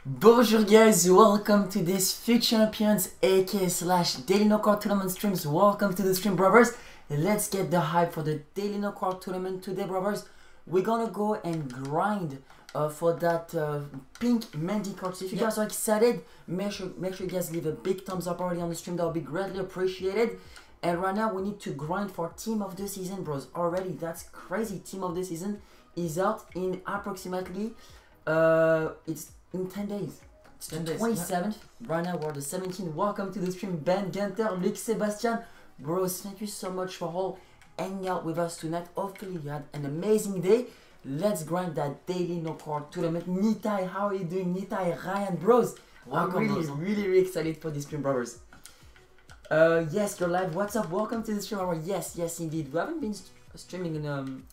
Bonjour guys, welcome to this FUT Champions AK / Daily Knockout Tournament streams. Welcome to the stream, brothers. Let's get the hype for the Daily Knockout Tournament today, brothers. We're gonna go and grind for that pink Mendy card. So if you guys are excited, make sure you guys leave a big thumbs up already on the stream. That will be greatly appreciated. And right now we need to grind for Team of the Season, bros. Already, that's crazy. Team of the Season is out in approximately it's in 10 days. It's the 27th. Yeah. Right now we're the 17th. Welcome to the stream, Ben, Gunter, Luc, Sebastian. Bros, thank you so much for all hanging out with us tonight. Hopefully you had an amazing day. Let's grind that Daily Knockout Tournament. Nitai, how are you doing? Nitai, Ryan, bros. Welcome, I'm really excited for this stream, brothers. Yes, you're live. What's up? Welcome to the stream. Yes, indeed. We haven't been streaming in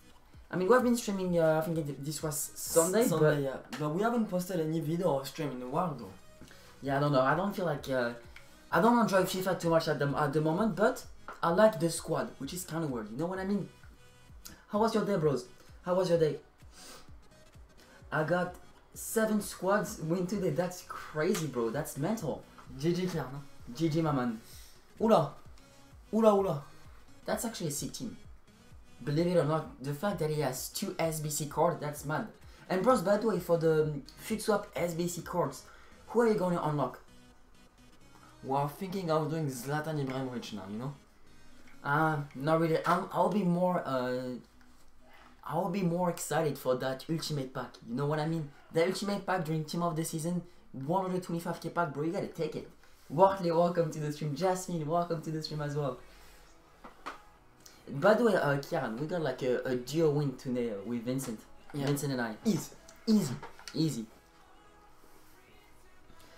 we have been streaming, I think this was Sunday, but yeah. But we haven't posted any video or stream in a while though. Yeah, I don't know. I don't feel like, I don't enjoy FIFA too much at the moment, but I like the squad, which is kind of weird. You know what I mean? How was your day, bros? How was your day? I got 7 squads win today. That's crazy, bro. That's mental. GG, Claire, no? GG, my man. Oula. That's actually a sick team. Believe it or not, the fact that he has 2 SBC cards, that's mad. And bros, by the way, for the FUT Swap SBC cards, who are you going to unlock? We're thinking of doing Zlatan Ibrahimovic now, you know? Not really. I'll be more excited for that ultimate pack. You know what I mean? The ultimate pack during Team of the Season, 125k pack, bro. You gotta take it. Wortley, welcome to the stream. Jasmine, welcome to the stream as well. By the way, Kieran, we got like a duo win today with Vincent. Yeah. Vincent and I. Easy.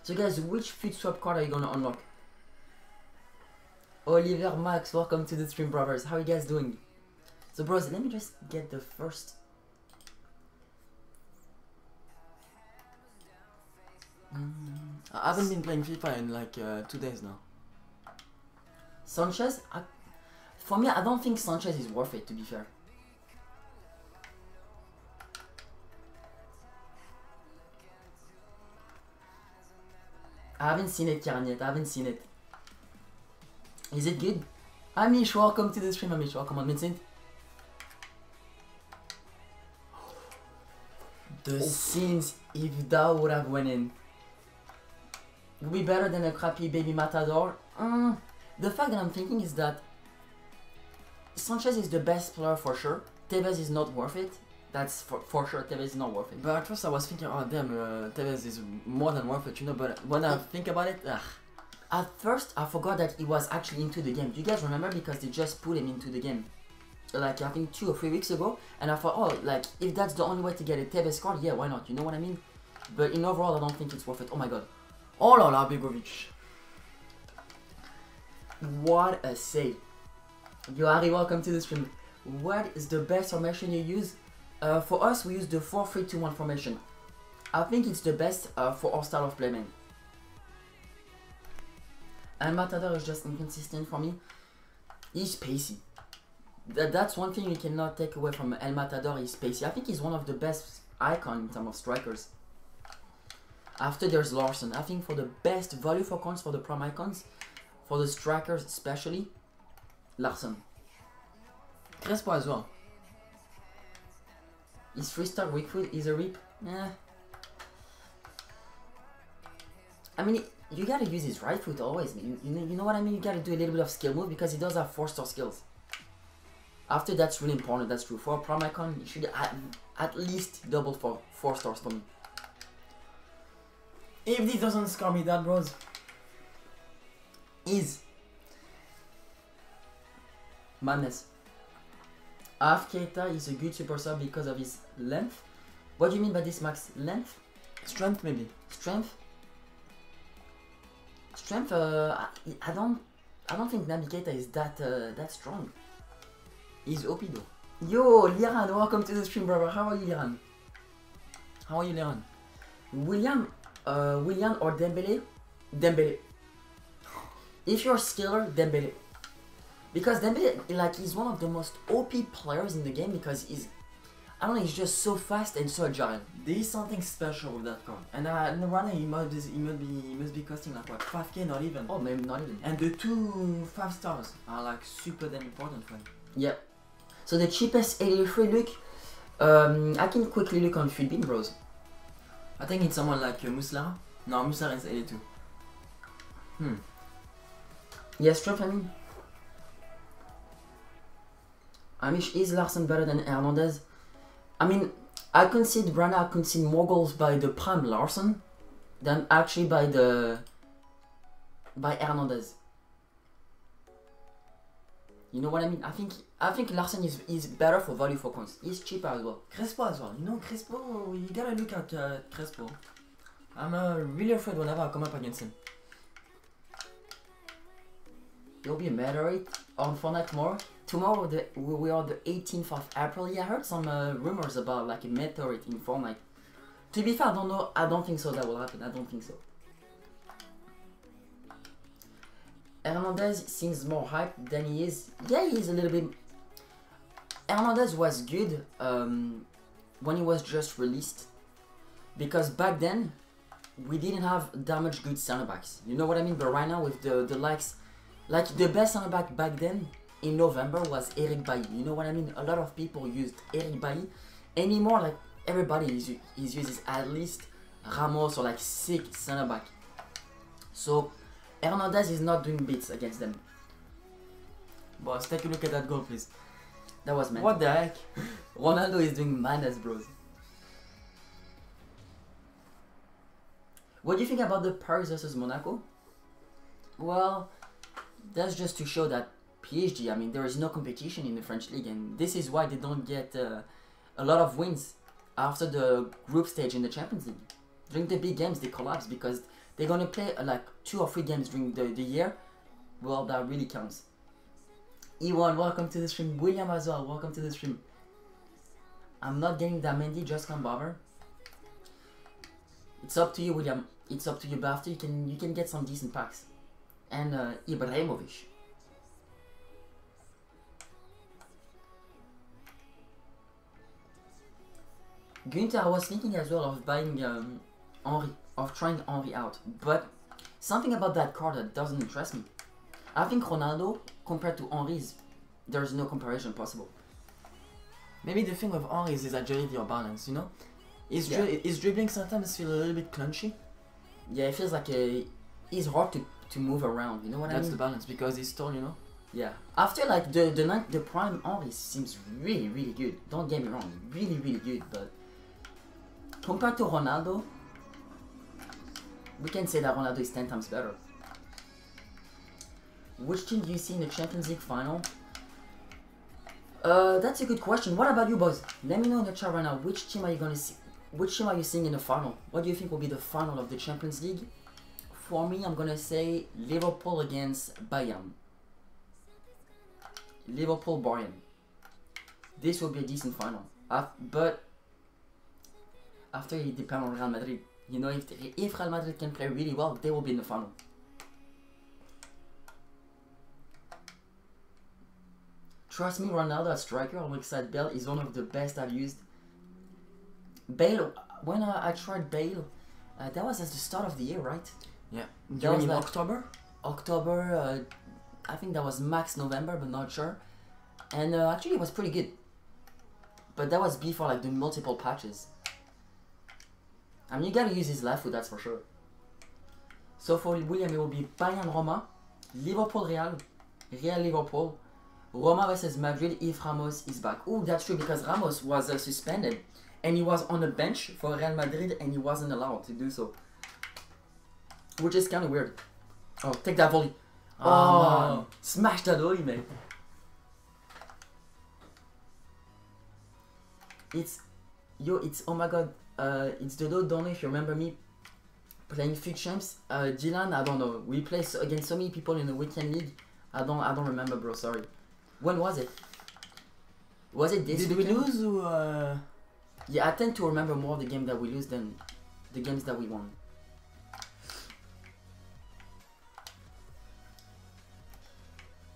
So guys, which FUT Swap card are you gonna unlock? Oliver, Max, welcome to the stream, brothers. How are you guys doing? So bros, let me just get the first. I haven't been playing FIFA in like 2 days now. Sanchez? For me, I don't think Sanchez is worth it, to be fair. I haven't seen it, Kieran, yet. I haven't seen it. Is it good? Amish, welcome to the stream, Amish. Welcome on, Vincent. The scenes if that would have went in. Would be better than a crappy baby Matador. The fact that I'm thinking is that Sanchez is the best player for sure. Tevez is not worth it. That's for sure. Tevez is not worth it. But at first I was thinking, oh damn, Tevez is more than worth it, you know. But when I think about it, At first I forgot that he was actually into the game. Do you guys remember? Because they just put him into the game, like I think 2 or 3 weeks ago. And I thought, oh, like if that's the only way to get a Tevez card, yeah, why not? You know what I mean? But in overall, I don't think it's worth it. Oh my god. Oh la la, Begovic. What a save. Yo, Harry, welcome to the stream. What is the best formation you use? For us, we use the 4-3-2-1 formation. I think it's the best for our style of play, man. And Matador is just inconsistent for me. He's pacey. That's one thing you cannot take away from El Matador, he's pacey. I think he's one of the best icons in terms of strikers. After there's Larson. I think for the best value for coins for the prime icons, for the strikers especially, Larson. Crespo as well. Is 3-star weak foot? Is a rip? I mean, you gotta use his right foot always. You know what I mean? You gotta do a little bit of skill move because he does have 4-star skills. After that's really important, that's true. For a prime icon, you should at least double for 4 stars for me. If this doesn't scare me that, bros. Is madness. Keita is a good super sub because of his length. What do you mean by this, Max? Length? Strength, maybe. Strength? Strength, I don't think Naby Keita is that strong. He's OP though. Yo, Liran, welcome to the stream, brother. How are you, Liran? How are you, Liran? William or Dembele? Dembele. If you're a skiller, Dembele. Because Dembele, like, he's one of the most OP players in the game because he's... I don't know, he's just so fast and so agile. There is something special with that card. And right now he must be costing like what, 5k, not even. Oh, maybe not even. And the two 5 stars are like super damn important for him. Yep. So the cheapest 83 look, I can quickly look on Feedbean Bros. I think it's someone like Muslara. No, Muslara is 82. Yes, Trump, I mean. Amish, is Larson better than Hernandez? I mean, I concede more goals by the prime Larson than actually by Hernandez. You know what I mean? I think Larson is better for value for coins. He's cheaper as well. Crespo as well. You know, Crespo, you gotta look at Crespo. I'm really afraid whenever I come up against him. There'll be a meteorite on Fortnite tomorrow. Tomorrow we are the 18th of April. Yeah, I heard some rumors about like a meteorite in Fortnite. To be fair, I don't know. I don't think so that will happen. I don't think so. Hernandez seems more hyped than he is. Yeah, he is a little bit. Hernandez was good when he was just released. Because back then, we didn't have that much good center backs. You know what I mean? But right now with the likes, like the best center back then in November was Eric Bailly. You know what I mean? A lot of people used Eric Bailly. Anymore, like everybody is uses at least Ramos or like 6 center back. So Hernandez is not doing beats against them. Boss, take a look at that goal, please. That was meant. What the heck? Ronaldo is doing madness, bros. What do you think about the Paris versus Monaco? Well, that's just to show that PSG, I mean, there is no competition in the French league, and this is why they don't get a lot of wins after the group stage in the Champions League. During the big games, they collapse because they're gonna play like 2 or 3 games during the year. Well, that really counts. Ewan, welcome to the stream. William as well, welcome to the stream. I'm not getting that Mendy, just come bother. It's up to you, William. It's up to you, but after you can get some decent packs. And Ibrahimovic. Günther, I was thinking as well of buying Henry, of trying Henry out, but something about that card that doesn't interest me. I think Ronaldo compared to Henry's, there's no comparison possible. Maybe the thing with Henry is his agility or balance, you know? His dribbling sometimes feel a little bit clunchy. Yeah, it feels like he's hard to move around, you know what I mean? That's the balance, because he's tall, you know? Yeah. After like the prime Henry seems really good. Don't get me wrong, really good, but compared to Ronaldo, we can say that Ronaldo is 10 times better. Which team do you see in the Champions League final? That's a good question. What about you, boys? Let me know in the chat right now. Which team are you gonna see? Which team are you seeing in the final? What do you think will be the final of the Champions League? For me, I'm gonna say Liverpool against Bayern. Liverpool-Bayern. This will be a decent final. But after it depends on Real Madrid. You know, if Real Madrid can play really well, they will be in the final. Trust me, Ronaldo as striker alongside Bale is one of the best I've used. Bale, when I tried Bale, that was at the start of the year, right? Yeah. That was in like October? October, I think that was max November, but not sure. And actually it was pretty good. But that was before like the multiple patches. I mean, you gotta use his left foot, that's for sure. So for William, it will be Bayern Roma, Liverpool Real, Real Liverpool, Roma versus Madrid if Ramos is back. Oh, that's true because Ramos was suspended and he was on the bench for Real Madrid and he wasn't allowed to do so. Which is kind of weird. Oh, take that volley. Oh, man. Smash that volley, mate. It's oh my god. It's Dodo. Don't know if you remember me playing Fig Champs. Dylan, I don't know. We play against so many people in the weekend league. I don't remember, bro. Sorry. When was it? Was it this weekend? Did we lose or? Yeah, I tend to remember more the game that we lose than the games that we won.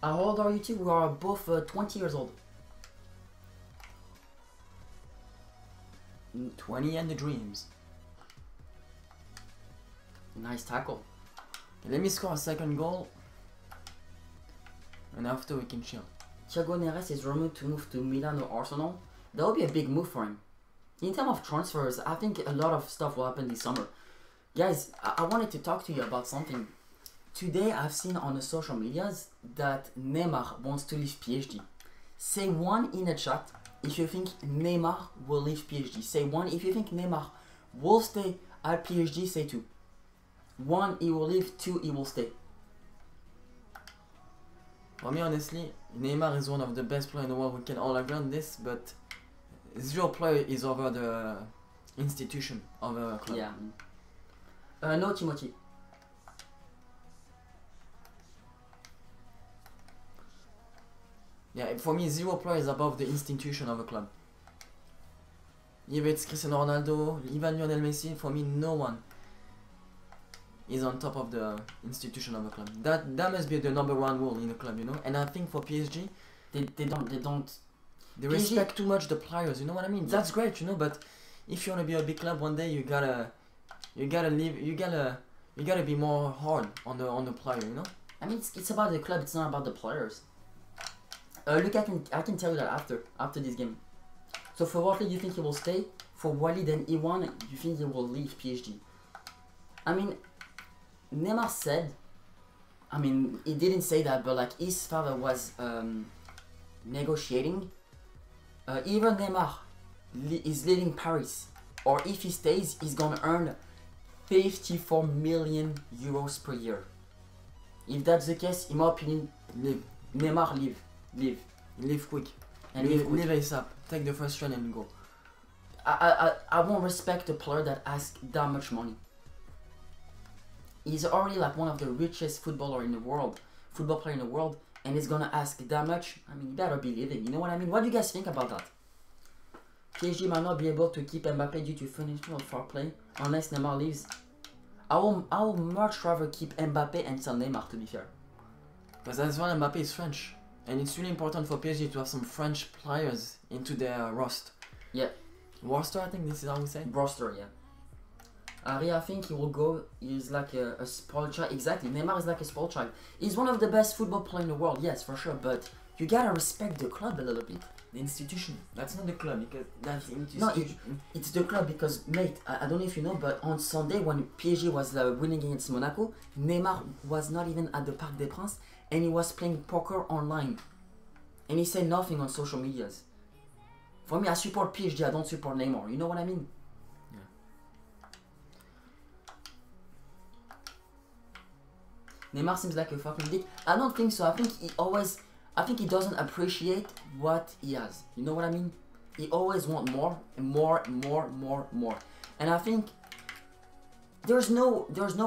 How old are you two? We are both 20 years old. 20 and the dreams. Nice tackle. Let me score a second goal. And after we can chill. Thiago Neves is rumored to move to Milan or Arsenal. That would be a big move for him. In terms of transfers, I think a lot of stuff will happen this summer. Guys, I wanted to talk to you about something. Today I've seen on the social medias that Neymar wants to leave PSG. Say one in the chat if you think Neymar will leave PSG. Say one if you think Neymar will stay at PSG. Say two. One, he will leave. Two, he will stay. For me, honestly, Neymar is one of the best players in the world. We can all agree on this, but zero player is over the institution of a club. Yeah. No, Timothy. Yeah, for me, zero player is above the institution of a club. If it's Cristiano Ronaldo, even Lionel Messi, for me, no one is on top of the institution of a club. That must be the number one rule in a club, you know. And I think for PSG, they respect too much the players. You know what I mean? That's great, you know. But if you wanna be a big club one day, you gotta be more hard on the player, you know. I mean, it's about the club. It's not about the players. Look, I can tell you that after this game. So for Watley, you think he will stay? For Walid and Iwan, you think he will leave PSG? I mean, Neymar said, I mean, he didn't say that, but like his father was negotiating. Either Neymar is leaving Paris, or if he stays, he's gonna earn 54 million euros per year. If that's the case, in my opinion, Neymar Leave quick. And leave ASAP. Take the first train and go. I won't respect a player that asks that much money. He's already like one of the richest football player in the world, and he's gonna ask that much. I mean, you better be leaving. You know what I mean? What do you guys think about that? PSG might not be able to keep Mbappe due to financial fair play unless Neymar leaves. I will much rather keep Mbappe and sell Neymar, to be fair. Because that's why Mbappe is French. And it's really important for PSG to have some French players into their roster. Yeah. Roster, I think this is how we say. Roster, yeah. Ari, I think he will go. He's like a spoiled child. Exactly. Neymar is like a spoiled child. He's one of the best football players in the world, yes, for sure. But you gotta respect the club a little bit. The institution. That's not the club, because that's the institution. No, it's the club because, mate, I don't know if you know, but on Sunday when PSG was winning against Monaco, Neymar was not even at the Parc des Princes, and he was playing poker online. And he said nothing on social medias. For me, I support PSG, I don't support Neymar. You know what I mean? Yeah. Neymar seems like a fucking dick. I don't think so. I think he doesn't appreciate what he has. You know what I mean? He always wants more and more and more and more and more. And I think there's no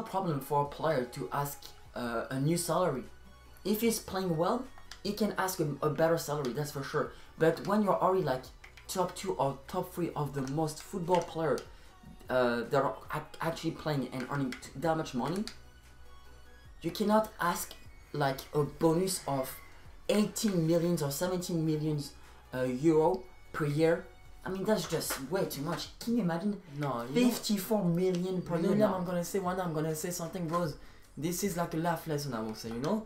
problem for a player to ask a new salary. If he's playing well, he can ask a better salary, that's for sure. But when you're already like top 2 or top 3 of the most football players that are actually playing and earning that much money, you cannot ask like a bonus of 18 million or 17 million euro per year. I mean, that's just way too much. Can you imagine? No, 54 million per year. I'm gonna say something, bros. This is like a life lesson, I will say, you know?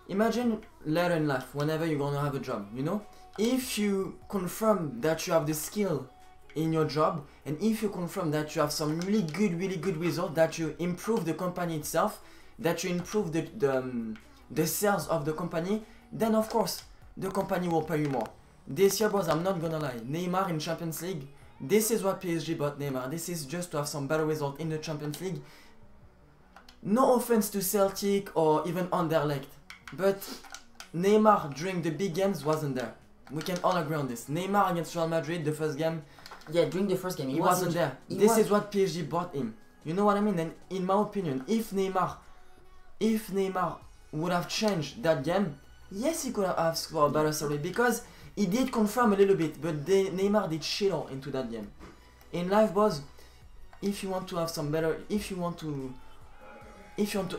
Imagine later in life, whenever you're gonna have a job, you know? If you confirm that you have the skill in your job, and if you confirm that you have some really good result, that you improve the company itself, that you improve the sales of the company, then of course, the company will pay you more. This year, boys, I'm not gonna lie, Neymar in Champions League, this is what PSG bought Neymar. This is just to have some better result in the Champions League. No offense to Celtic or even Anderlecht, but Neymar during the big games wasn't there. We can all agree on this. Neymar against Real Madrid, the first game. Yeah, during the first game, he wasn't there. This is what PSG bought him. You know what I mean? And in my opinion, if Neymar would have changed that game, yes, he could have asked for a better salary, because he did confirm a little bit, but Neymar did shit all into that game. In life, boys, if you want to have some better, if you want to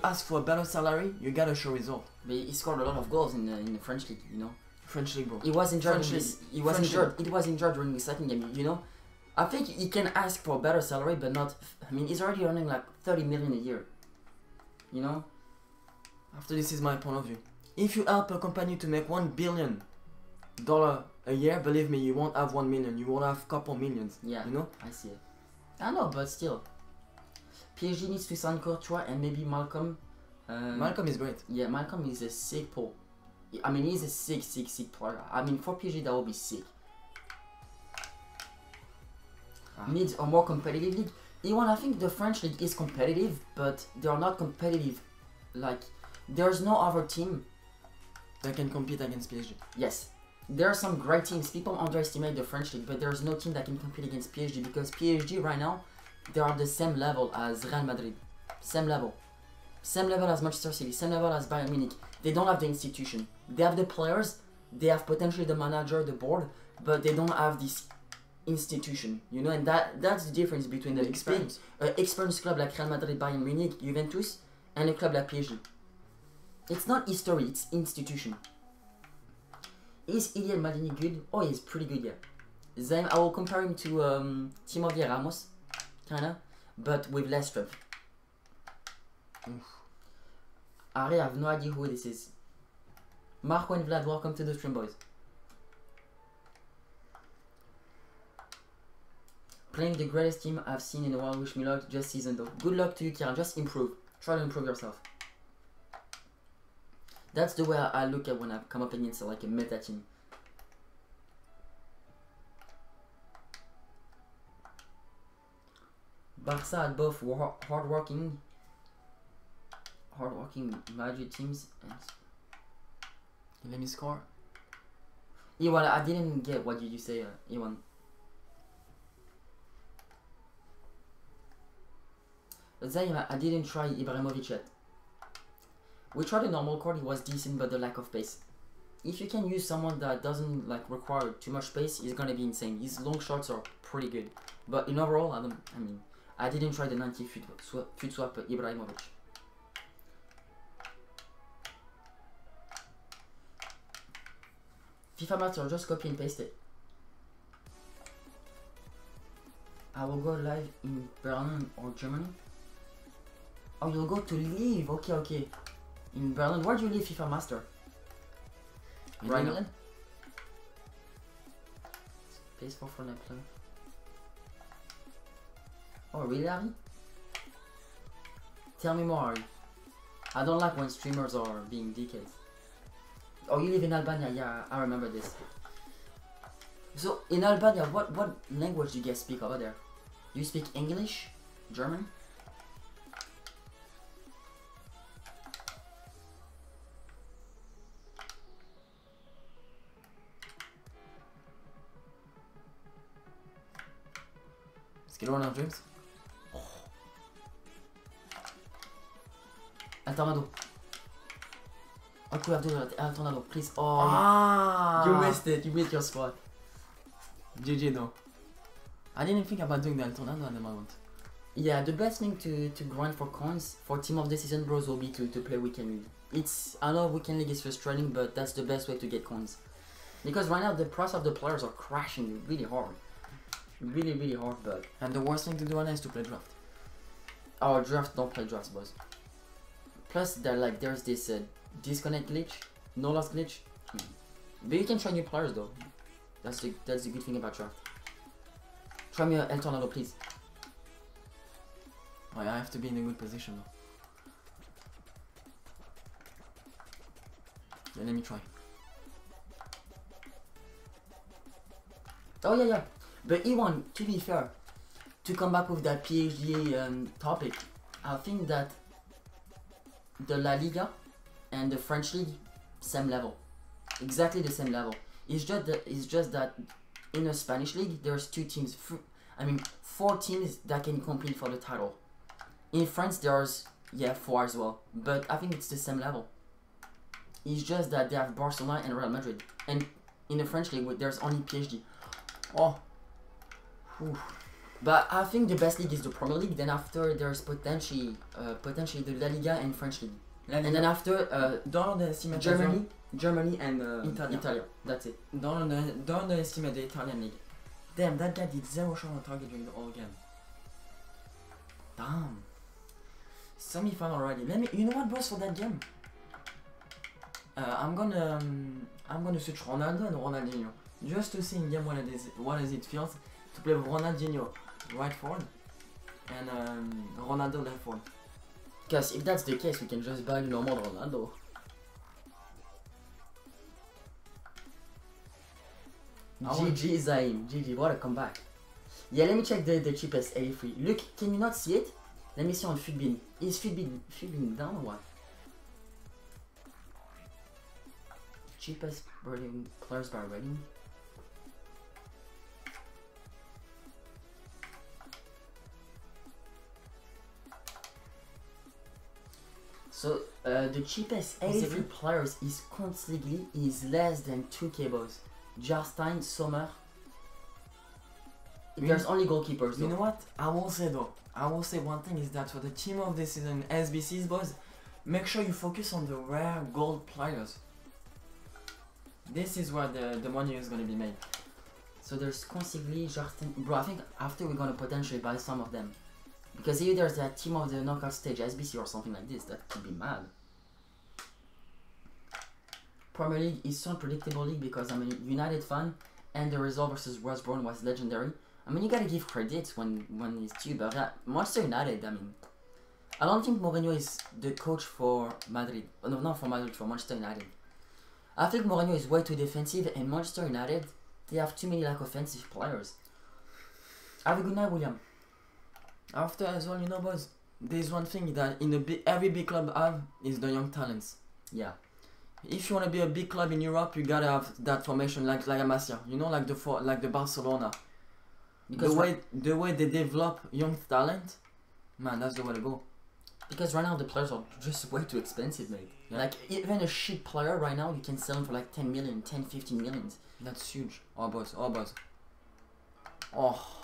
ask for a better salary, you gotta show result. But he scored a lot of goals in the French league, you know. French league, bro. He was injured. He was injured during the second game, you know. I think he can ask for a better salary, but not. I mean, he's already earning like 30 million a year. You know. After this is my point of view. If you help a company to make $1 billion a year, believe me, you won't have 1 million. You won't have couple millions. Yeah. You know. I see it. I know, but still. PSG needs to sign Courtois and maybe Malcolm. Malcolm is great. Yeah, Malcolm is a sick pull. I mean, he's a sick player. I mean, for PSG, that would be sick. Needs a more competitive league. Even I think the French league is competitive, but they are not competitive. Like, there's no other team that can compete against PSG. Yes, there are some great teams. People underestimate the French league, but there's no team that can compete against PSG because PSG right now, they are the same level as Real Madrid. Same level. Same level as Manchester City. Same level as Bayern Munich. They don't have the institution. They have the players. They have potentially the manager, the board, but they don't have this institution, you know, and that's the difference between the experienced club like Real Madrid, Bayern Munich, Juventus, and a club like PSG. It's not history, it's institution. Is Ilian Madini good? Oh, he's pretty good, yeah. Then I will compare him to Timo Ramos, kinda, but with less strength. I have no idea who this is. Marco and Vlad, welcome to the stream, boys. Playing the greatest team I've seen in a while. Wish me luck. Just season though. Good luck to you, Kieran. Just improve. Try to improve yourself. That's the way I look at when I come up against like a meta team. Barca had both hardworking Madrid teams. And let me score. Iwan, I didn't get what did you say, Iwan. I didn't try Ibrahimovic yet. We tried a normal court, he was decent, but the lack of pace. If you can use someone that doesn't like require too much pace, he's gonna be insane. His long shots are pretty good, but in overall, I didn't try the 90 foot swap Ibrahimovic. FIFA Master, just copy and paste it. I will go live in Berlin or Germany. Oh, you'll go to live. Okay. In Berlin. Where do you live, FIFA Master? Right now. Space for Fortnite player. Oh, really, Harry? Tell me more, Harry. I don't like when streamers are being DKs. Oh, you live in Albania? Yeah, I remember this. So, in Albania, what language do you guys speak over there? Do you speak English? German? Let's get on our dreams. El Tornado. I could have done El Tornado, please. Oh, you missed it. You missed your spot. GG though. I didn't think about doing the El Tornado at the moment. Yeah, the best thing to grind for coins for Team of the Season Bros will be to play Weekend League. I know Weekend League is frustrating, but that's the best way to get coins. Because right now the price of the players are crashing really hard. Really hard, but... And the worst thing to do right now is to play draft. Oh, draft, don't play drafts, boys. Plus, there's this disconnect glitch, no loss glitch. But you can try new players though. That's the good thing about draft. Try me El Tornado, please. Oh, yeah, I have to be in a good position though. Yeah, let me try. Oh yeah. But Iwan, to be fair, to come back with that PSG topic, I think that the La Liga and the French League, same level. Exactly the same level. It's just that in the Spanish League, there's 2 teams, 4 teams that can compete for the title. In France, there's, 4 as well. But I think it's the same level. It's just that they have Barcelona and Real Madrid. And in the French League, there's only PSG. Oh. Whew. But I think the best league is the Premier League. Then after there's potentially the La Liga and French League. And then after Germany and Italia. That's it. Don't underestimate the Italian league. Damn, that guy did 0 shot on target during the whole game. Damn. Semi-final already. Let me. You know what, boss, for that game? I'm gonna switch Ronaldo and Ronaldinho just to see in game what it feels to play with Ronaldinho right forward and Ronaldo left forward. Because if that's the case, we can just buy normal Ronaldo. GG Zaim, GG, what a comeback. Yeah, let me check the cheapest 83. Look, can you not see it? Let me see on Feedbin. Is Feedbin down or what? Cheapest rating players by rating. So the cheapest 83 players is constantly is less than 2k boys. Jarstein, Sommer. There's only goalkeepers though. You know what? I will say one thing is that for the team of the season SBCs boys, make sure you focus on the rare gold players. This is where the money is gonna be made. So there's constantly Jarstein. Bro, I think after we're gonna potentially buy some of them. Because if there's that team of the knockout stage SBC or something like this, that could be mad. Premier League is so unpredictable league because I'm a United fan and the result versus West Brom was legendary. I mean, you gotta give credits when it's due, but Manchester United, I mean, I don't think Mourinho is the coach for Madrid. No, not for Madrid, for Manchester United. I think Mourinho is way too defensive, and Manchester United, they have too many like offensive players. Have a good night, William. After as well, you know, boys, there's one thing that every big club have is the young talents. Yeah. If you wanna be a big club in Europe, you gotta have that formation like La Masia, you know, like the Barcelona. Because the way they develop young talent, man, that's the way to go. Because right now the players are just way too expensive, mate. Yeah. Like even a shit player right now, you can sell him for like 10 million, 10, 15 millions. That's huge. Oh, boss. Oh.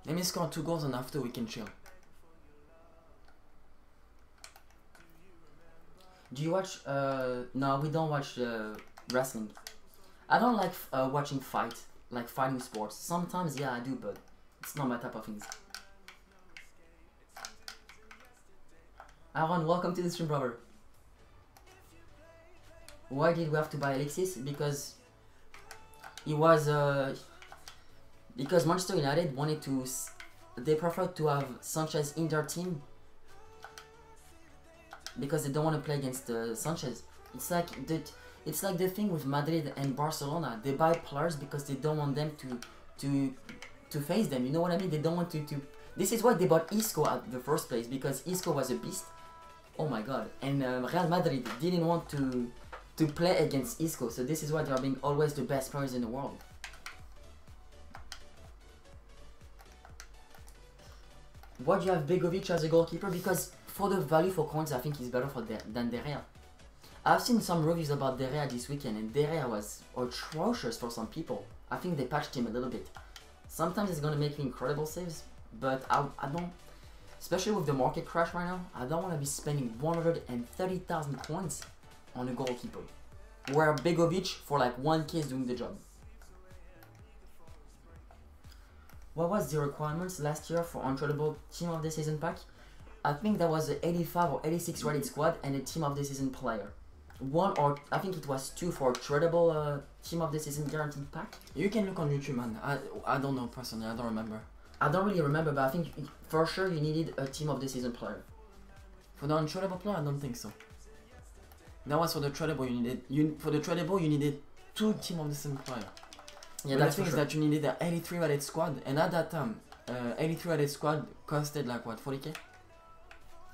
Let me score 2 goals and after we can chill. Do you watch, no, we don't watch wrestling. I don't like watching fighting sports. Sometimes, yeah, I do, but it's not my type of things. Aaron, welcome to the stream, brother. Why did we have to buy Alexis? Because it was, because Manchester United wanted to, they preferred to have Sanchez in their team because they don't want to play against Sanchez. It's like the thing with Madrid and Barcelona. They buy players because they don't want them to face them. You know what I mean? They don't want to. This is why they bought Isco at the first place, because Isco was a beast. Oh my god! And Real Madrid didn't want to play against Isco, so this is why they are being always the best players in the world. Why do you have Begovic as a goalkeeper? Because for the value for coins, I think he's better than De Gea. I've seen some reviews about De Gea this weekend, and De Gea was atrocious for some people. I think they patched him a little bit. Sometimes he's gonna make incredible saves, but I don't, especially with the market crash right now, I don't want to be spending 130,000 coins on a goalkeeper, where Begovic for like 1k is doing the job. What was the requirements last year for untradeable team of the season pack? I think that was an 85 or 86 rated squad and a team of the season player. One or I think it was 2 for tradable team of the season guaranteed pack. You can look on YouTube, man. I don't know personally. I don't remember. I don't really remember, but I think for sure you needed a team of the season player. For the untradable player, I don't think so. That was for the tradable. For the tradable you needed 2 team of the season player. Yeah, that's the thing is that you needed an 83 rated squad, and at that time, 83 rated squad costed like what, 40k?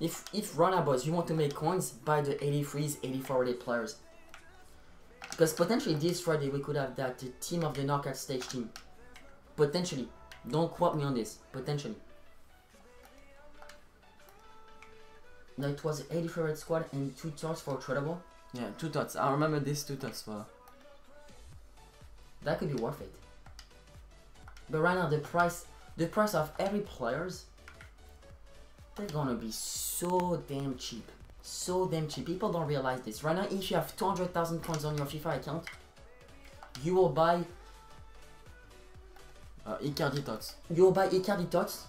If Rana boys, you want to make coins, buy the 83s, 84 rated players. Because potentially this Friday we could have that team of the knockout stage team. Potentially. Don't quote me on this. Potentially. No, it was 84 rated squad and 2 Tots for tradable. Yeah, 2 Tots. I remember these 2 Tots for. That could be worth it. But right now the price of every players, they're gonna be so damn cheap. So damn cheap. People don't realize this. Right now, if you have 200,000 coins on your FIFA account, you will buy Icardi Tots. You'll buy Icardi Tots,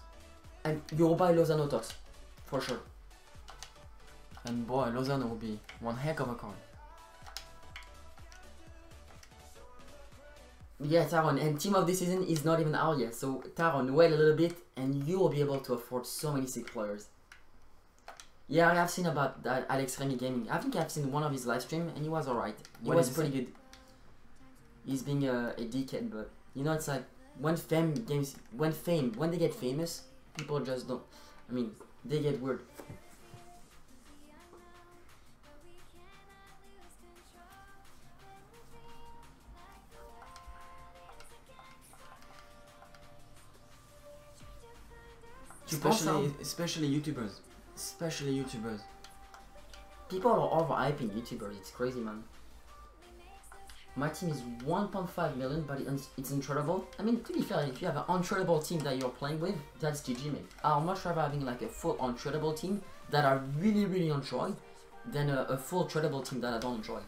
and you'll buy Lozano Tots, for sure. And boy, Lozano will be one heck of a card. Yeah, Taron, and team of the season is not even out yet, so Taron, wait a little bit, and you will be able to afford so many sick players. Yeah, I have seen about that Alex Remy Gaming. I think I've seen one of his live stream, and he was alright. He was pretty good. He's being a dickhead, but you know, it's like when when they get famous, people just don't. I mean, they get weird. Especially YouTubers. Especially YouTubers. People are overhyping YouTubers. It's crazy, man. My team is 1.5 million, but it's untradeable. I mean, to be fair, if you have an untradeable team that you're playing with, that's GG, mate. I'll much rather having like a full untradeable team that I really enjoy than a full tradable team that I don't enjoy.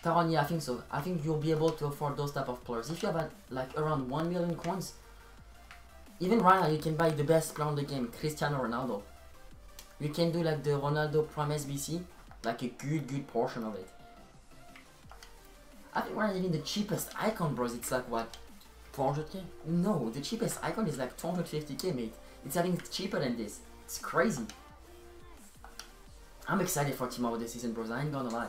Taron, yeah, I think so. I think you'll be able to afford those type of players. If you have like around 1 million coins, even right now you can buy the best player on the game, Cristiano Ronaldo. You can do like the Ronaldo Prime SBC, like a good portion of it. I think we're not even the cheapest icon, bros. It's like what, 400k? No, the cheapest icon is like 250k, mate. It's having cheaper than this. It's crazy. I'm excited for Team of the Season, bros. I ain't gonna lie.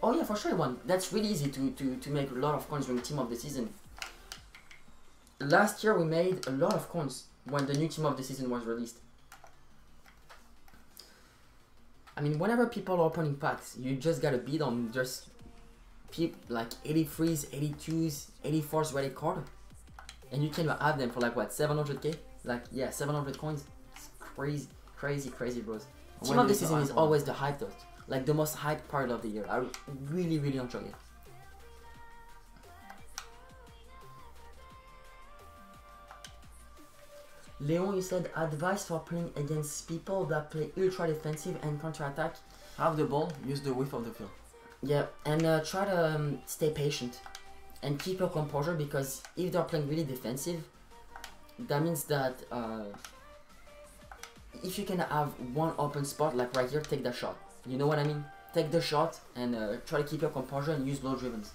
Oh yeah, for sure, one. That's really easy to make a lot of coins during Team of the Season. Last year we made a lot of coins when the new Team of the Season was released. I mean, whenever people are opening packs, you just gotta bid on just like 83s, 82s, 84s ready card, and you can have them for like what, 700k? Like yeah, 700 coins. It's crazy, bros. Team of the Season is always the hype though, like the most hyped part of the year. I really enjoy it. Leon, you said advice for playing against people that play ultra defensive and counter attack. Have the ball, use the width of the field. Yeah, and try to stay patient and keep your composure, because if they're playing really defensive, that means that if you can have one open spot like right here, take that shot. You know what I mean? Take the shot and try to keep your composure and use low drivens.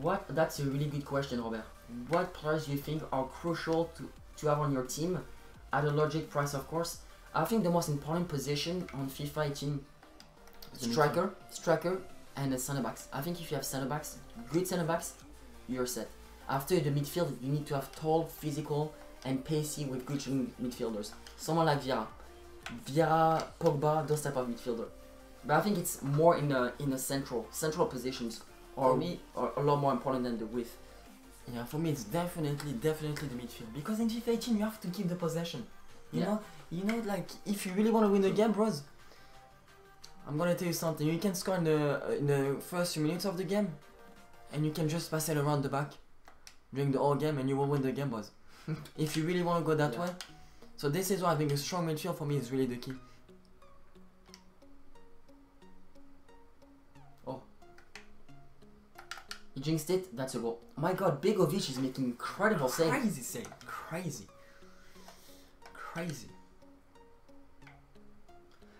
What? That's a really good question, Robert. What players do you think are crucial to have on your team at a logic price, of course? I think the most important position on FIFA 18, striker, and center backs. I think if you have center backs, good center backs, you're set. After the midfield, you need to have tall, physical, and pacey with good midfielders. Someone like Vieira, Pogba, those type of midfielder. But I think it's more in the central positions. Or a lot more important than the width. Yeah, for me it's definitely the midfield, because in FIFA 18 you have to keep the possession. You know, like if you really want to win the game, bros. I'm gonna tell you something. You can score in the first few minutes of the game, and you can just pass it around the back during the whole game, and you will win the game, bros. If you really want to go that way. So this is why I think a strong midfield for me is really the key. He jinxed it, that's a goal. My god, Begovic is making incredible saves. Crazy save, crazy.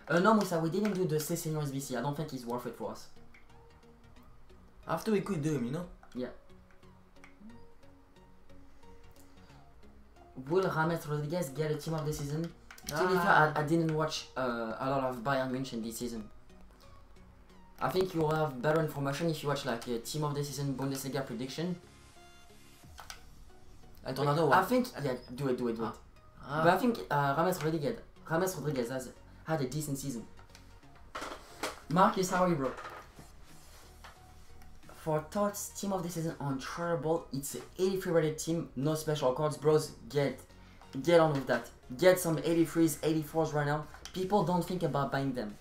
No, Musa, we didn't do the Senior SBC. I don't think it's worth it for us. After we could do him, you know? Yeah. Will James Rodriguez get a Team of the Season? To be fair, I didn't watch a lot of Bayern München this season. I think you will have better information if you watch like a Team of the Season Bundesliga prediction. I don't know. I think yeah, do it. But I think James Rodriguez has had a decent season. Marcus, how are you, bro? For Tots, Team of the Season untradeable. It's an 83 rated team, no special cards, bros. Get on with that. Get some 83s, 84s right now. People don't think about buying them.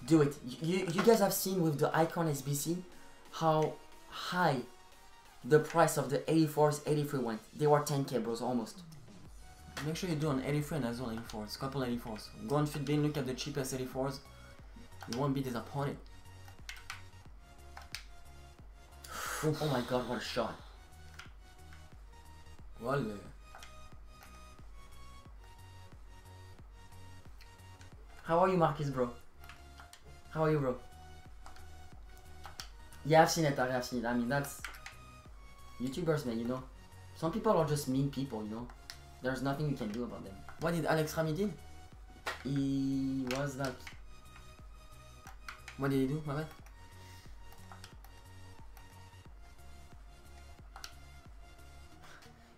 Do it. You guys have seen with the Icon SBC how high the price of the 84s, 83 went. They were 10k, bros, almost. Make sure you do an 83 and as well 84s, couple 84s. Go on Fitbin, look at the cheapest 84s. You won't be disappointed. Oh my god, what a shot. Well, how are you, Marcus, bro? How are you, bro? Yeah, I've seen it, I've seen it. I mean, that's YouTubers, man, you know. Some people are just mean people, you know. There's nothing you can do about them. what did Alex Rami do? He was like... What did he do, my bad?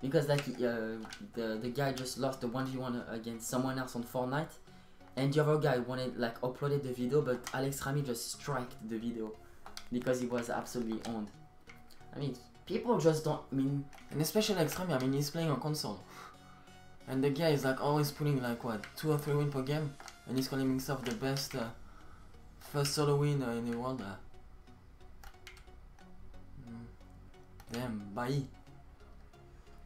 Because like the guy just lost the 1v1 against someone else on Fortnite. And the other guy wanted like uploaded the video, but Alex Rami just striked the video. Because he was absolutely owned. I mean, people just don't, I mean... And especially Alex Rami, I mean, he's playing on console. And the guy is like always putting like what, 2 or 3 wins per game. And he's calling himself the best first solo winner in the world. Damn, bye.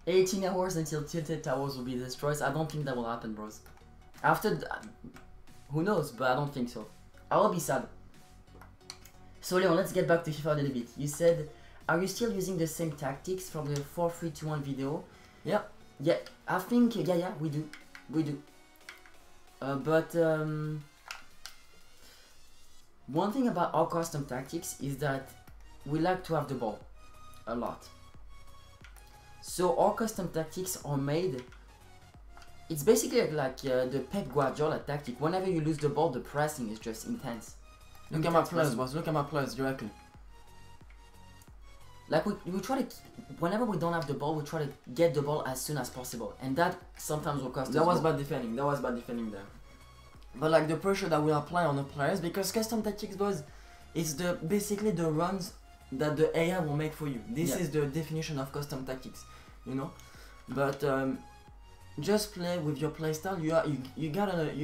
18 hours until Tilted Towers will be destroyed. I don't think that will happen, bros. After, who knows, but I don't think so. I will be sad. So Leon, let's get back to FIFA a little bit. You said, are you still using the same tactics from the 4-3-2-1 video? Yeah. Yeah, I think, yeah, we do. We do. But one thing about our custom tactics is that we like to have the ball a lot. So our custom tactics are made, it's basically like the Pep Guardiola tactic. Whenever you lose the ball, the pressing is just intense. Look at my players, boss. Look at my players directly. Like we try to, whenever we don't have the ball, we try to get the ball as soon as possible. And that sometimes will cost us. That was bad defending. That was bad defending there. But like the pressure that we apply on the players, because custom tactics, boys, it's basically the runs that the AI will make for you. This is the definition of custom tactics, you know. But just play with your playstyle. You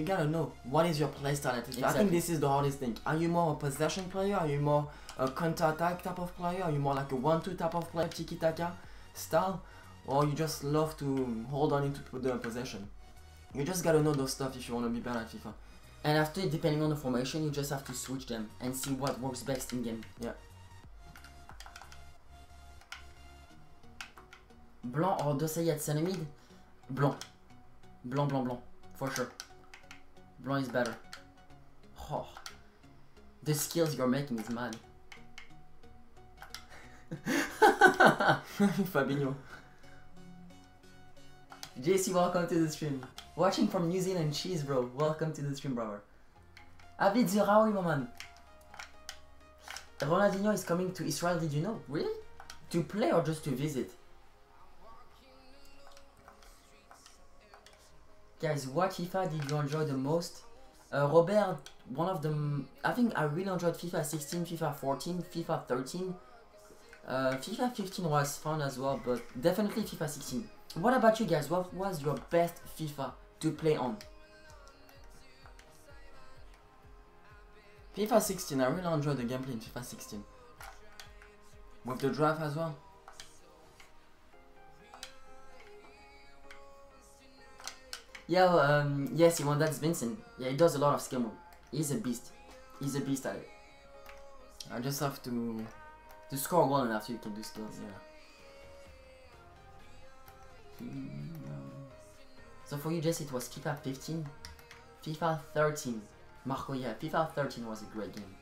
gotta know what is your playstyle. Exactly. I think this is the hardest thing. Are you more a possession player? Are you more a counter-attack type of player? Are you more like a 1-2 type of player, tiki-taka style? Or you just love to hold on into the possession? You just gotta know those stuff if you wanna be better at FIFA. And after, depending on the formation, you just have to switch them and see what works best in game. Yeah. Blanc or Dosai at center mid? Blanc. Blanc, blanc, blanc. For sure. Blanc is better. Oh. The skills you're making is mad. Fabinho. JC, welcome to the stream. Watching from New Zealand, cheese bro. Welcome to the stream, brother. Avid Zuraoui, my man. Ronaldo is coming to Israel, did you know? Really? To play or just to visit? Guys, what FIFA did you enjoy the most? Robert, one of them, I think I really enjoyed FIFA 16, FIFA 14, FIFA 13. FIFA 15 was fun as well, but definitely FIFA 16. What about you guys? What was your best FIFA to play on? FIFA 16, I really enjoyed the gameplay in FIFA 16. With the draft as well. Yeah, yes, Simon, that's Vincent. Yeah, he does a lot of skill move. He's a beast. He's a beast at it. I just have to score well enough so you can do skills. Yeah. So for you, Jess, it was FIFA 15, FIFA 13. Marco, yeah, FIFA 13 was a great game.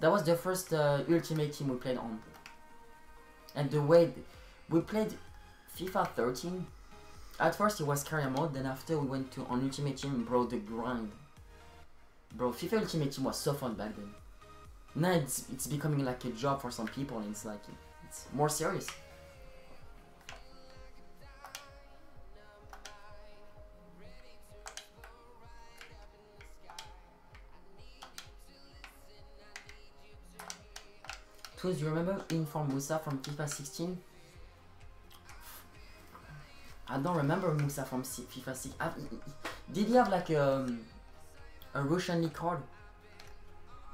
That was the first Ultimate Team we played on. And the way we played FIFA 13, at first it was career mode, then after we went to on Ultimate Team, bro, the grind. Bro, FIFA Ultimate Team was so fun back then. Now it's becoming like a job for some people, and it's like, it's more serious. Twins, do you remember Inform Musa from FIFA 16? I don't remember Musa from FIFA 6. Did he have like a Russian League card?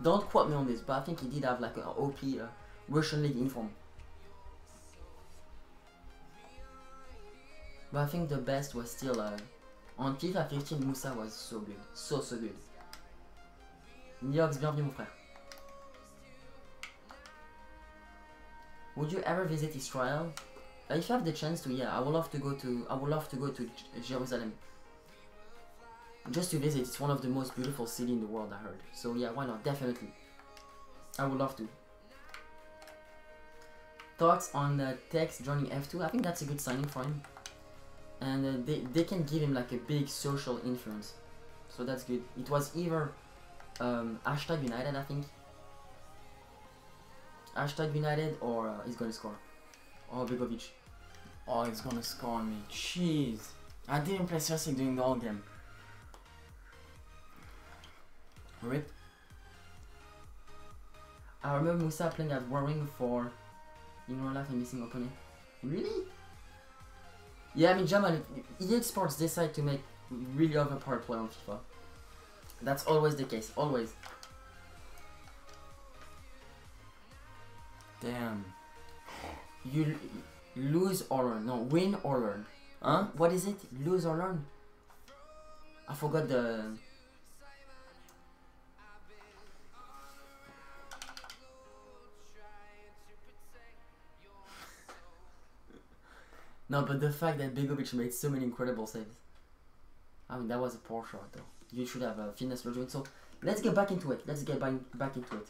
Don't quote me on this, but I think he did have like an OP Russian League inform. But I think the best was still on FIFA 15. Moussa was so good, so good. Niox, bienvenue mon frère. Would you ever visit Israel? If you have the chance to, yeah, I would love to go to Jerusalem. Just to visit. It's one of the most beautiful cities in the world, I heard. So yeah, why not? Definitely. I would love to. Thoughts on Tex joining F2? I think that's a good signing for him. And they can give him like a big social influence. So that's good. It was either hashtag United, I think. Hashtag United, or he's gonna score. Or Begovic. Oh, he's gonna score on me. Jeez. I didn't play seriously during the whole game. RIP. I remember Moussa playing at Warring for in real life and missing opponent. Really? Yeah, I mean Jamal, EA Sports decide to make really overpowered play on FIFA. That's always the case, always. Damn. You lose or learn. No, win or learn. Huh? What is it? Lose or learn? I forgot the... No, but the fact that Begovic made so many incredible saves. I mean, that was a poor shot though. You should have a fitness regimen. So, let's get back into it. Let's get back into it.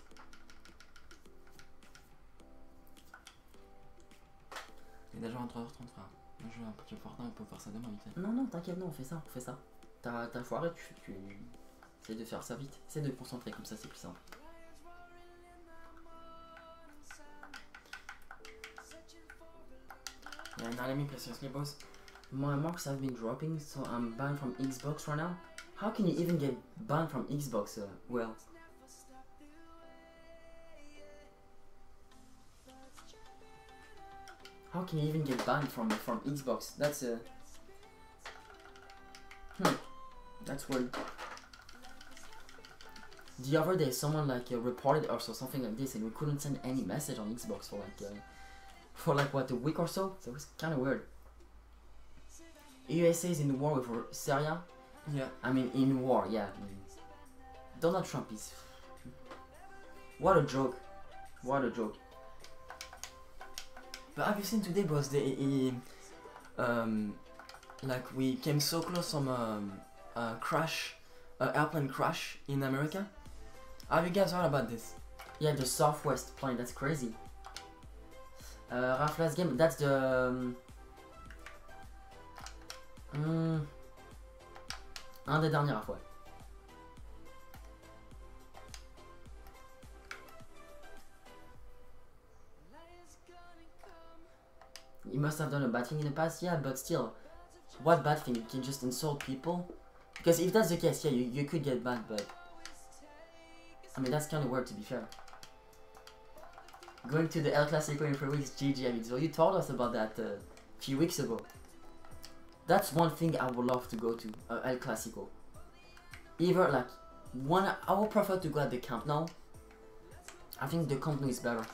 Il est déjà 23h30, frère. Moi, je vais un peu important, on peut faire ça demain, vite. Non, t'inquiète, non, on fait ça. T'as foiré, tu essaies de faire ça vite. Essaie de te concentrer, comme ça c'est plus simple. Yeah, now let me play seriously, boys. My marks have been dropping, so I'm banned from Xbox right now. How can you even get banned from Xbox? Well, how can you even get banned from Xbox? That's that's weird. The other day, someone like reported us or something like this, and we couldn't send any message on Xbox for like what, a week or so. So it was kind of weird. USA is in war with Syria. Yeah. I mean, in war, yeah. Donald Trump is... What a joke. What a joke. But have you seen today, boss, like we came so close from airplane crash in America? Have you guys heard about this? Yeah, the Southwest plane, that's crazy. Raf, last game, that's the... un des derniers Raf, ouais. He must have done a bad thing in the past, yeah, but still, what bad thing? You can just insult people? Because if that's the case, yeah, you could get banned, but... I mean, that's kind of weird, to be fair. Going to the El Clasico in 3 weeks, GG, I mean, so you told us about that a few weeks ago. That's one thing I would love to go to, El Clasico. Either, like, I would prefer to go at the Camp Nou. I think the Camp Nou is better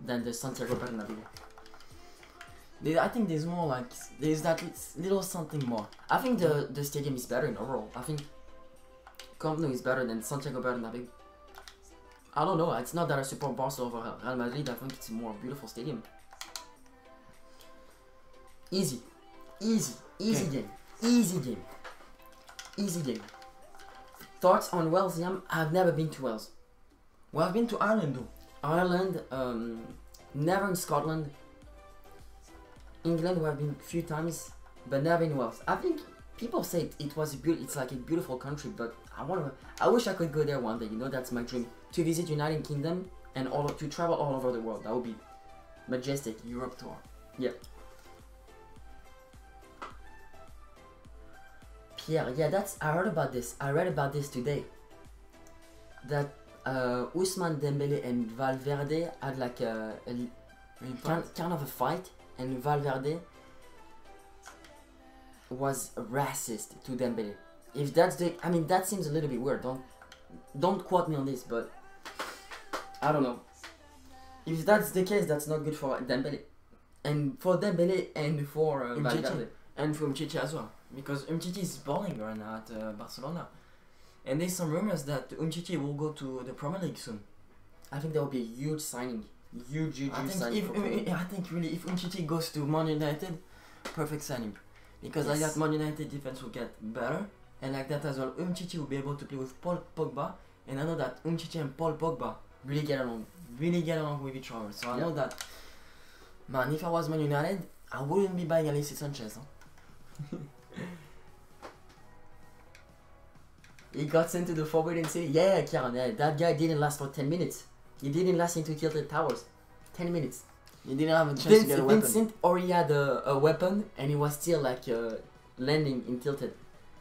than the Santiago Bernabeu. I think there's more like, there's that little something more. I think the stadium is better in overall. I think Camp Nou is better than Santiago Bernabeu. I don't know, it's not that I support Barca over Real Madrid, I think it's a more beautiful stadium. Easy game. Thoughts on Wales, Yam? I've never been to Wales. Well, I've been to Ireland though. Ireland, never in Scotland. England we have been a few times, but never in Wales. I think people say it was it's like a beautiful country, but I wish I could go there one day. You know, that's my dream, to visit United Kingdom and to travel all over the world. That would be majestic. Europe tour. Yeah. Pierre, yeah, I heard about this. I read about this today. That Ousmane Dembele and Valverde had like kind of a fight. And Valverde was racist to Dembele. If that's I mean, that seems a little bit weird. Don't quote me on this, but I don't know. If that's the case, that's not good for Dembele. And for Dembele and for Valverde. And for Umtiti as well, because Umtiti is balling right now at Barcelona, and there's some rumors that Umtiti will go to the Premier League soon. I think that would be a huge signing. Huge signing. I think really if Umtiti goes to Man United, perfect signing, because like that Man United defense will get better, and like that as well Umtiti will be able to play with Paul Pogba, and I know that Umtiti and Paul Pogba really get along with each other. So I know that, man, if I was Man United, I wouldn't be buying Alexis Sanchez. Huh? He got sent to the Forbidden City. Yeah, Kieran, that guy didn't last for 10 minutes. He didn't last into Tilted Towers. 10 minutes. He didn't have a chance to get a weapon. Vincent already had a weapon and he was still like landing in Tilted.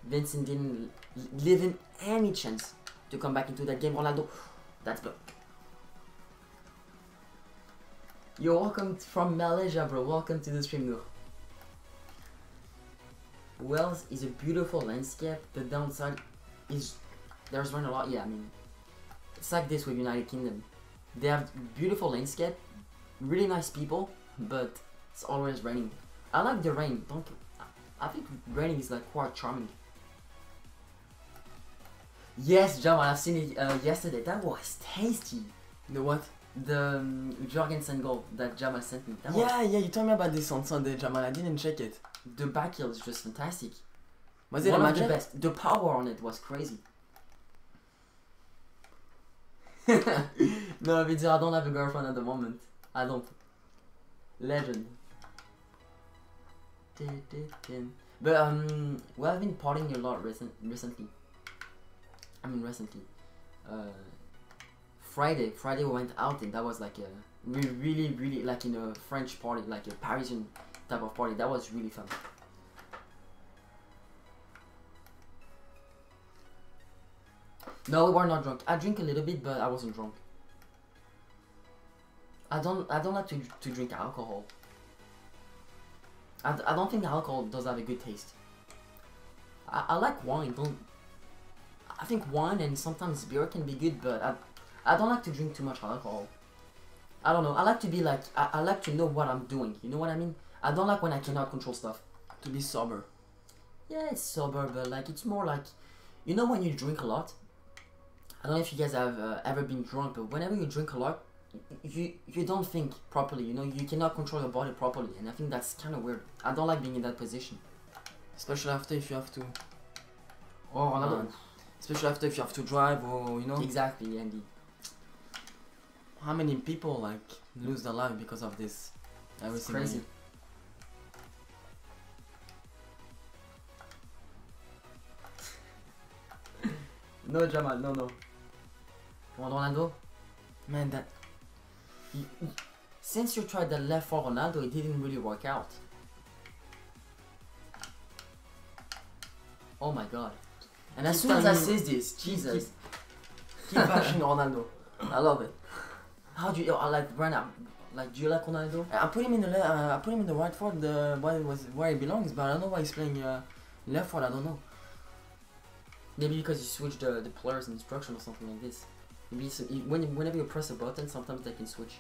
Vincent didn't leave him any chance to come back into that game. Ronaldo, that's good. You're welcome from Malaysia, bro. Welcome to the stream, Noor. Wales is a beautiful landscape. The downside is there's rain a lot. Yeah, I mean, it's like this with United Kingdom. They have beautiful landscape, really nice people, but it's always raining. I like the rain. I think raining is like quite charming. Yes, Jamal, I've seen it yesterday. That was tasty. The what? The Jorgensen goal that Jamal sent me. Yeah, you told me about this on Sunday, Jamal. I didn't check it. The back heel is just fantastic. Was it one a of the magic? best? The power on it was crazy. No, I don't have a girlfriend at the moment. I don't. Legend. But well, I've been partying a lot recently. I mean recently. Friday we went out and that was like a really like in a French party, like a Parisian type of party. That was really fun. No, we were not drunk. I drink a little bit, but I wasn't drunk. I don't like to drink alcohol. I don't think alcohol does have a good taste. I like wine. I think wine and sometimes beer can be good, but I don't like to drink too much alcohol. I don't know. I like to be like I like to know what I'm doing. You know what I mean? I don't like when I cannot control stuff. To be sober. Yeah, it's sober, but like it's more like, you know, when you drink a lot. I don't know if you guys have ever been drunk, but whenever you drink a lot, you don't think properly. You know, you cannot control your body properly, and I think that's kind of weird. I don't like being in that position. Especially after if you have to. Oh, Ronaldo. Especially after if you have to drive or, you know. Exactly, Andy. How many people like lose their life because of this? It's crazy. No, Jamal, no. Ronaldo? Man, that... Since you tried the left for Ronaldo, it didn't really work out. Oh my god. And as soon as I say this, Jesus. Keep bashing Ronaldo. I love it. How do you, like, Brenna, like, do you like Ronaldo? I put him in the right foot, where he belongs, but I don't know why he's playing left foot, I don't know. Maybe because you switch the player's instruction or something like this. Maybe whenever you press a button, sometimes they can switch.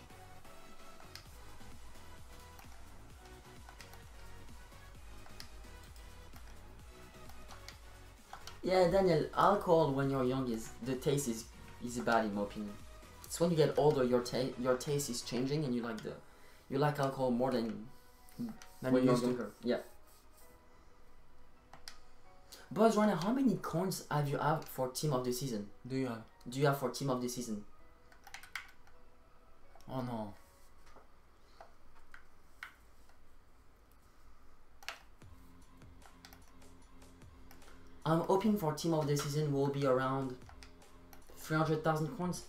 Yeah, Daniel, alcohol when you're young the taste is bad in my opinion. It's when you get older your taste is changing and you like alcohol more than when you're younger. Yeah. Boys, right now, how many coins have you had for team of the season? Do you have for team of the season? Oh no. I'm hoping for team of the season will be around 300,000 coins.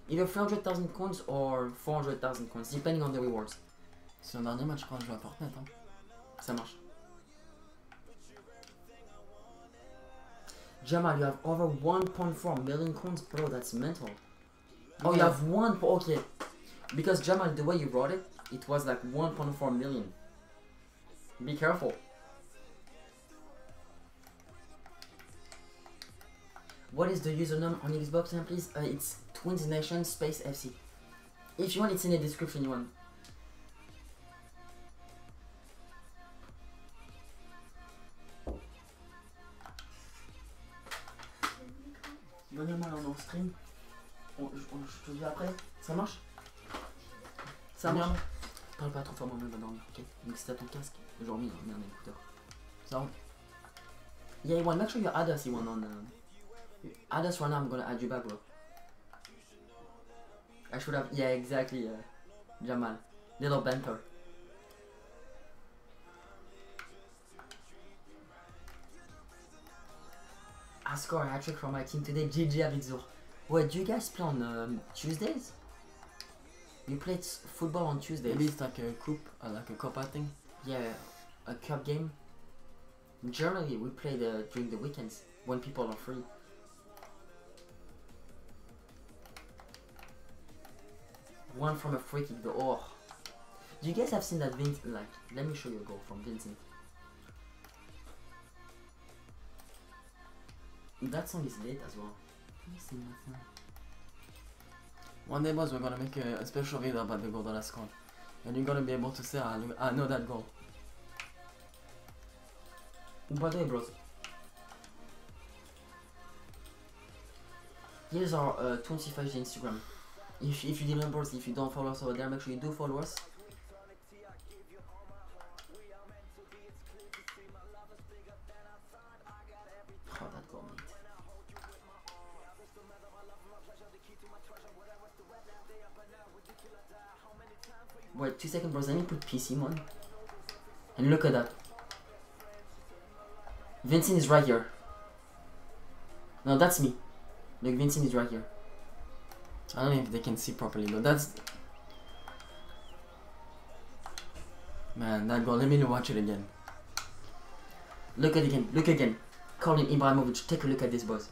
Either 300,000 coins or 400,000 coins, depending on the rewards. C'est un dernier match quand je joue à Fortnite, hein. Ça marche. Jamal, you have over 1.4 million coins, bro. That's mental. Oh, you have okay. Because Jamal, the way you wrote it, it was like 1.4 million. Be careful. What is the username on Xbox, please? It's TwinsNation FC. If you want, it's in the description. You want. stream. Je te dis après. Ça marche? Ça marche? Parle pas trop fort, moi-même, va dormir, ok? Donc si t'as ton casque, genre mis un écouteur. Ça roule. Yeah, Iwan, make sure you add us, Iwan, on... add us right now, I'm gonna add you back, bro. I should have... Yeah, exactly, Jamal. Little banter. I scored a hat-trick for my team today, GG avec Zur. Wait, do you guys play on Tuesdays? You play football on Tuesdays? Maybe it's like a coupe, like a copa thing. Yeah, a cup game. Generally, we play during the weekends when people are free. One from a free kick, you guys have seen that Vincent? Like, let me show you a goal from Vincent. That song is late as well. Let me see that now. One day, boys, we're gonna make a special video about the goal that I scored. And you're gonna be able to say, I know that goal. By the way, bros, here's our Twinsfifahd Instagram. If you didn't, bros, if you don't follow us over there, make sure you do follow us. Oh, that goal, mate. Wait, 2 seconds, bros. Let me put PC on. And look at that. Vincent is right here. No, that's me. Look, Vincent is right here. I don't know if they can see properly, but that's... Man, that goal, let me watch it again. Look at it again, look again. Colin Ibrahimovic, take a look at this, boys.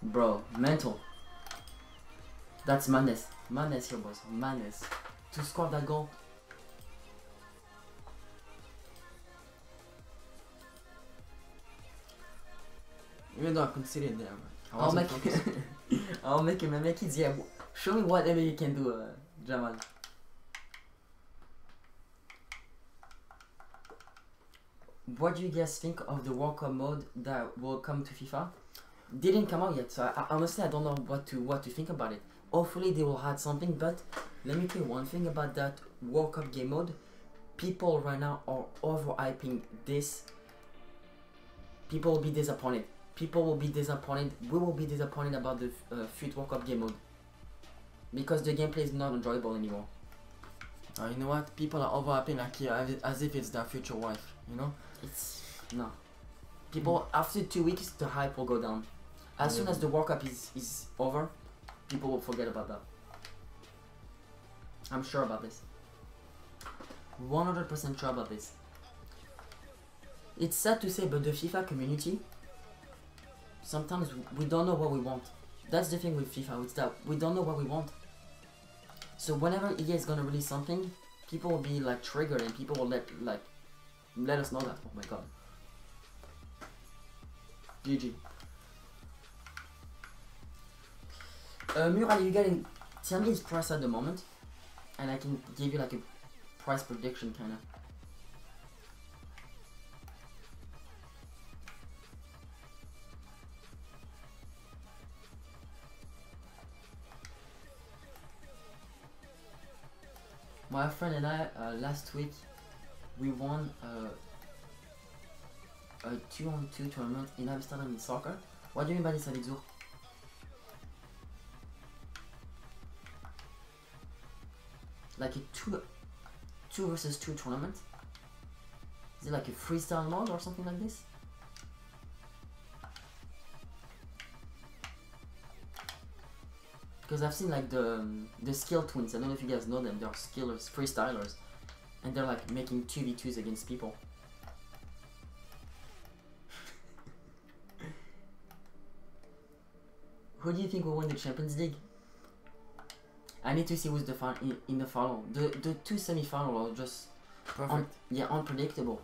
Bro, mental. That's madness. Madness here, boys. Madness. To score that goal. Even though I consider it there, I'll make I'll make him. Make it. Yeah. Show me whatever you can do, Jamal. What do you guys think of the World Cup mode that will come to FIFA? Didn't come out yet, so honestly I don't know what to think about it. Hopefully they will add something, but let me tell you one thing about that World Cup game mode. People right now are overhyping this. People will be disappointed. People will be disappointed. We will be disappointed about the FUT World Cup game mode because the gameplay is not enjoyable anymore. You know what? People are overhyping like as if it's their future wife. You know? It's no. People after 2 weeks the hype will go down. As soon as the World Cup is over, people will forget about that. I'm sure about this. 100% sure about this. It's sad to say, but the FIFA community, sometimes we don't know what we want. That's the thing with FIFA, it's that we don't know what we want. So whenever EA is gonna release something, people will be like triggered and people will let us know that. Oh my god. GG. Mural, you getting... Tell me his price at the moment, and I can give you like a price prediction kinda. My friend and I, last week, we won a 2-on-2 tournament in Amsterdam in soccer. What do you mean by this, Alexur? Like a 2 versus 2 tournament? Is it like a freestyle mode or something like this? Because I've seen like the skill twins, I don't know if you guys know them, they're skillers, freestylers. And they're like making 2v2s against people. Who do you think will win the Champions League? I need to see who's in the final. The 2 semi-final are just perfect. Yeah, unpredictable.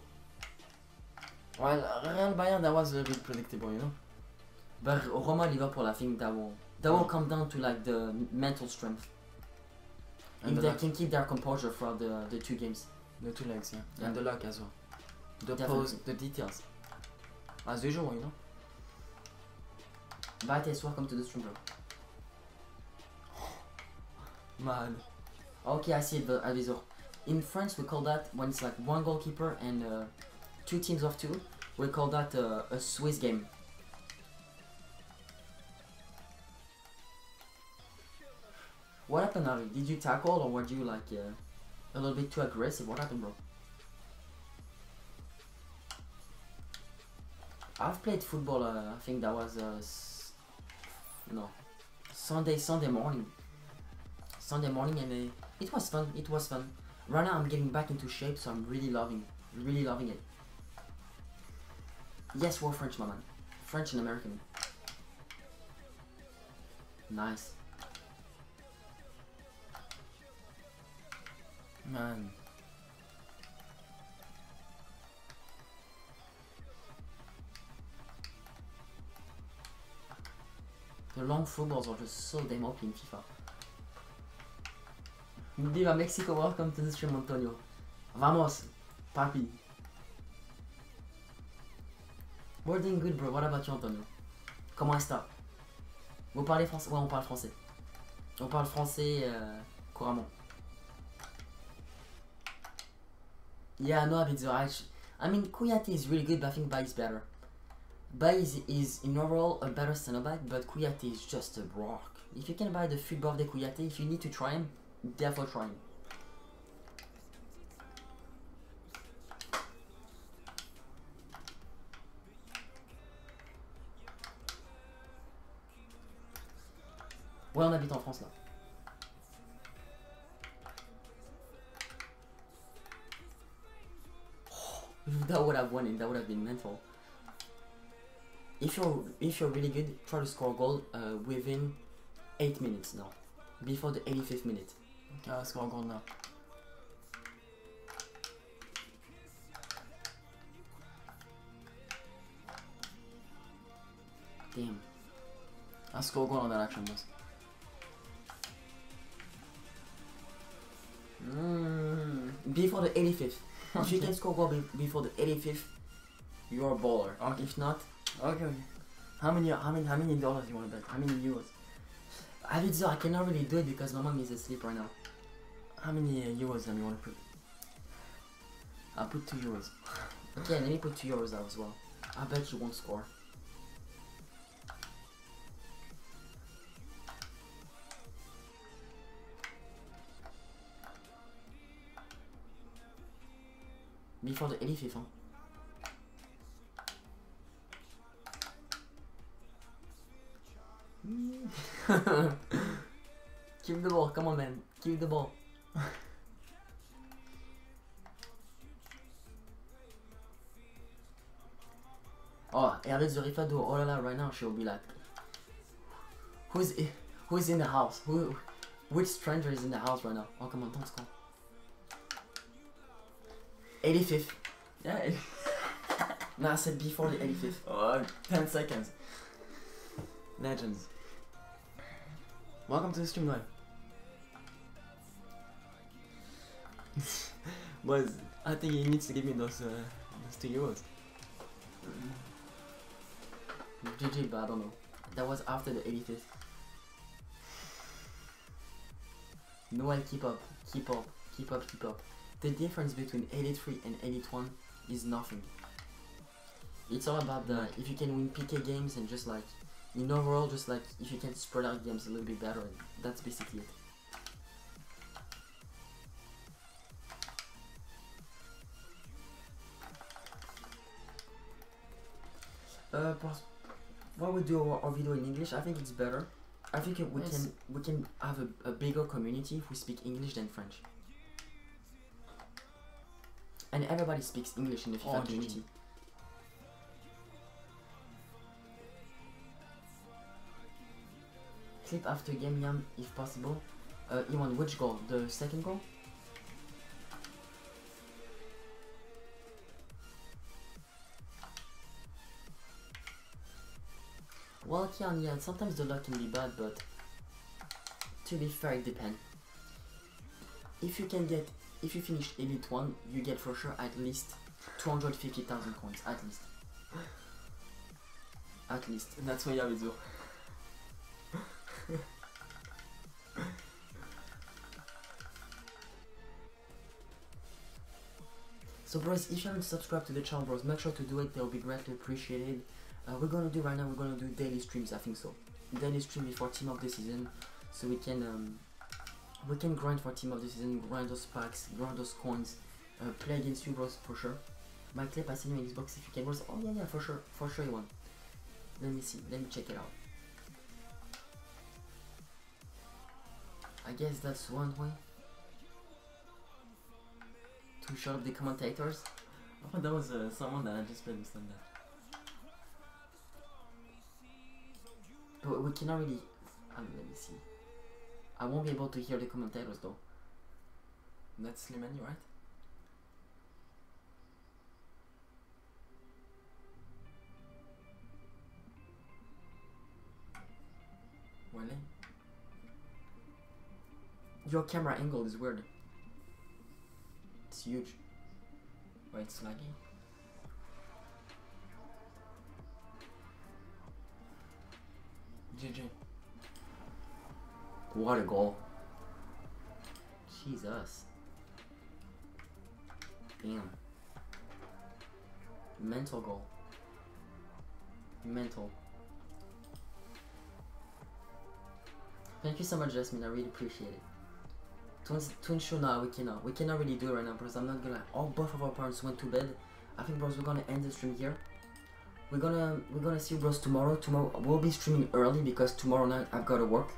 Well, Real Bayern, that was a little bit predictable, you know. But Roma Liverpool, I think that will come down to like the mental strength. And if they can keep their composure throughout the 2 games. The 2 legs, yeah. And the luck as well. The Definitely. pose, the details. As usual, you know. Bates, welcome to the stream, bro. Man. Okay, I see it, but Avisor. In France, we call that when it's like one goalkeeper and 2 teams of 2. We call that a Swiss game. What happened, Harry? Did you tackle or were you like a little bit too aggressive? What happened, bro? I've played football. I think that was no Sunday morning. Sunday morning, and it was fun. It was fun. Right now, I'm getting back into shape, so I'm really loving it. Yes, we're French, my man. French and American. Nice. Man. The long footballs are just so damn OP in FIFA. Viva Mexico, welcome to the stream, Antonio. Vamos, papi. We're doing good, bro. What about you, Antonio? Comment est-ce? Vous parlez français? Ouais, on parle français. On parle français couramment. Yeah, no, I mean, Kouyaté is really good, but I think Baye is better. Baye is in overall a better center back, but Kouyaté is just a rock. If you can buy the football of the Kouyaté, if you need to try him, therefore try him. Ouais, on habite en France là. That would have won it. That would have been mental. If you're really good, try to score a goal within 8 minutes now, before the 85th minute. Okay, let's score a goal now. Damn. I'll score a goal on that action, boss. Before the 85th. If you can score a goal before the 85th, you're a baller. Okay. If not, Okay. How many dollars you want to bet? How many euros? I cannot really do it because my mom is asleep right now. How many euros do you want to put? I'll put 2 euros. Okay, let me put 2 euros out as well. I bet you won't score. Before the 85th, huh? Keep the ball, come on man, keep the ball. Oh, Alex Zorifado, oh la la, right now she'll be like, who's in the house? Which stranger is in the house right now? Oh come on, don't score. 85th. Yeah. No, I said before the 85th. Oh, 10 seconds. Legends. Welcome to the stream live. But I think he needs to give me those 2 euros. GG, but I don't know. That was after the 85th. Noel, keep up, keep up, keep up, keep up. The difference between 83 and 81 is nothing. It's all about the if you can win PK games and just like in overall, just like if you can spread out games a little bit better. That's basically it. Why we do our video in English? I think it's better. I think we can have a bigger community if we speak English than French. And everybody speaks English in the FIFA community. Clip after game, Yam, if possible. You want which goal? The second goal? Well, Kian, yeah, sometimes the luck can be bad, but to be fair, it depends. If you finish Elite 1, you get for sure at least 250,000 coins, at least. At least. That's why I will do. So bros, if you haven't subscribed to the channel bros, make sure to do it, they'll be greatly appreciated. We're gonna do right now, we're gonna do daily streams, I think so. Daily stream before team of the season, so we can grind for team of the season, grind those packs, grind those coins, play against you bros for sure. My clip I send you Xbox if you can bros. Oh yeah, for sure you want. Let me see, let me check it out. I guess that's one way to shut up the commentators. Oh, that was someone that I just played with that. But we cannot really. Let me see. I won't be able to hear the commentators though. That's Slimani, right? Really? Your camera angle is weird. It's huge. Wait, it's laggy. GG. What a goal. Jesus. Damn. Mental goal. Mental. Thank you so much, Jasmine. I really appreciate it. Twins show now we cannot really do it right now because I'm not gonna. Both of our parents went to bed. I think bros we're gonna end the stream here. We're gonna see you bros tomorrow. Tomorrow we'll be streaming early because tomorrow night I've gotta work.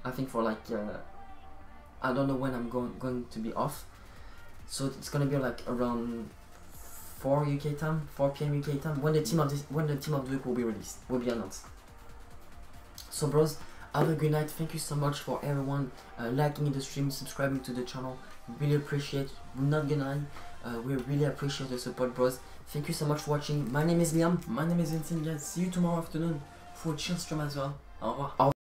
I think for like I don't know when I'm going to be off. So it's gonna be like around 4 UK time, 4 PM UK time when the team of the week will be released, will be announced. So bros, have a good night. Thank you so much for everyone liking the stream, subscribing to the channel. Really appreciate. We're not gonna lie, we really appreciate the support bros. Thank you so much for watching. My name is Liam. My name is Vincent, guys. See you tomorrow afternoon for a chill stream as well. Au revoir.